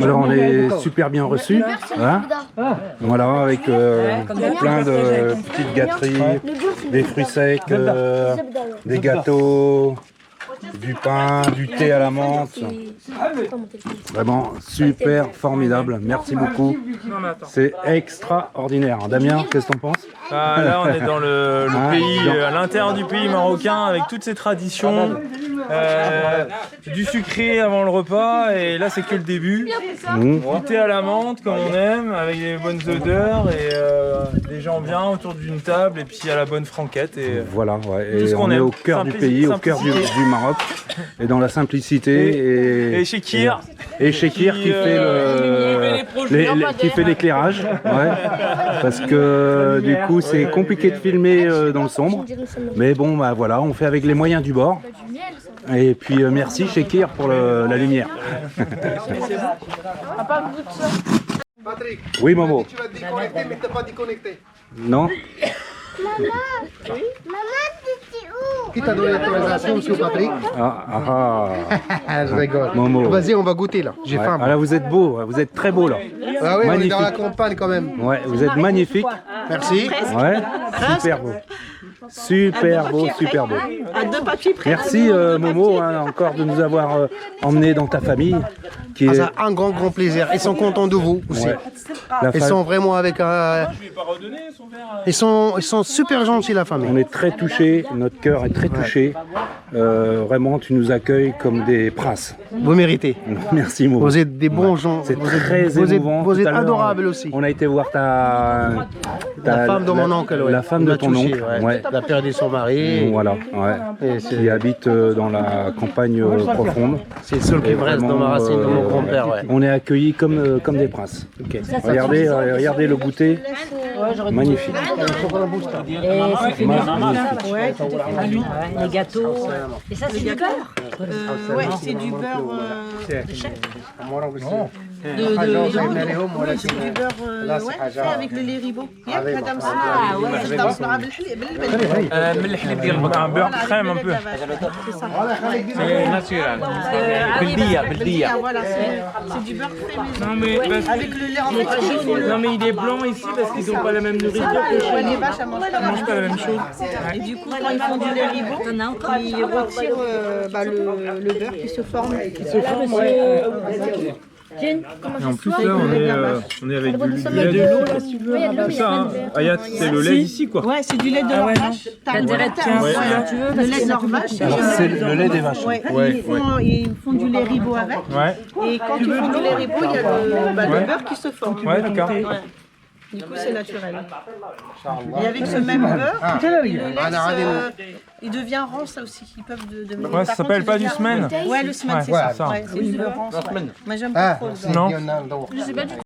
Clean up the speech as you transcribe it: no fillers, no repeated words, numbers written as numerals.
Alors on est super bien reçus, hein, voilà, avec plein de petites gâteries, des fruits secs, des gâteaux, du pain, du thé à la menthe. Vraiment super formidable, merci beaucoup. C'est extraordinaire. Damien, qu'est-ce que t'en penses? Là on est dans le pays, à l'intérieur du pays marocain avec toutes ces traditions. Du sucré avant le repas et là c'est que le début. Du thé à la menthe comme on aime avec des bonnes odeurs et des gens bien autour d'une table et puis à la bonne franquette et voilà, ouais. Et on est au cœur du pays, au cœur du Maroc et dans la simplicité et Chekir qui fait l'éclairage, ouais, parce que du coup c'est compliqué de filmer dans le sombre, mais bon bah voilà, on fait avec les moyens du bord. Et puis merci Chekir pour la lumière. Patrick, oui Momo. tu vas te déconnecter mais t'es pas déconnecté. Non. Maman, oui? Maman, t'étais où? Qui t'a donné l'autorisation, monsieur Patrick? Je rigole. Momo. Vas-y, on va goûter là. J'ai faim. Ah là vous êtes beau, vous êtes très beau là. Ah oui, magnifique. on est dans la campagne quand même. Ouais, vous êtes magnifique. Merci. Ouais, super beau. Super beau, super beau. Merci Momo hein, encore de nous avoir emmenés dans ta famille. Qui est... ça, un grand plaisir. Ils sont contents de vous aussi. Ouais. Ils sont vraiment avec un... Ils sont super gentils la famille. On est très touchés, notre cœur est très touché. Vraiment, tu nous accueilles comme des princes. Vous méritez. Merci Momo. Vous êtes des bons gens. C'est très émouvant. Vous êtes adorables aussi. On a été voir la femme de mon oncle. Ouais. La femme de ton oncle. Ouais. Elle a perdu son mari. Voilà, ouais. Qui habite dans la campagne profonde. C'est le seul qui me reste dans ma racine de mon grand-père. Ouais. On est accueillis comme des princes. Okay. Regardez le goûter. Magnifique. Les gâteaux. Et ça, c'est du beurre. Ouais, c'est du beurre de chèvre. C'est du beurre avec le lait ribot. un beurre crème un peu. C'est naturel. Bildia, voilà, c'est du beurre frais avec le lait en fait. Non mais il est blanc ici parce qu'ils n'ont pas la même nourriture que chez nous. Les vaches, elles mangent pas la même chose. Et du coup, quand ils font du lait ribot, ils retirent le beurre qui se forme. Et en plus là on est avec du lait de l'eau là si tu veux. C'est ça hein. Ayat, c'est le lait d'ici quoi. Ouais, c'est du lait de leur vache. Le lait de leur vache. Alors c'est le lait des vaches. Ouais. Ils font du lait ribot avec. Ouais. Et quand ils font du lait ribot, il y a le beurre qui se forme. Ouais, d'accord. Du coup, c'est naturel. Et avec ce même beurre, il devient rance ça aussi. Ils peuvent ouais, ça s'appelle pas du semaine. Ouais, le semaine, c'est ça. Ouais, c'est du beurre rance. Moi, j'aime pas trop. Non. Je sais pas du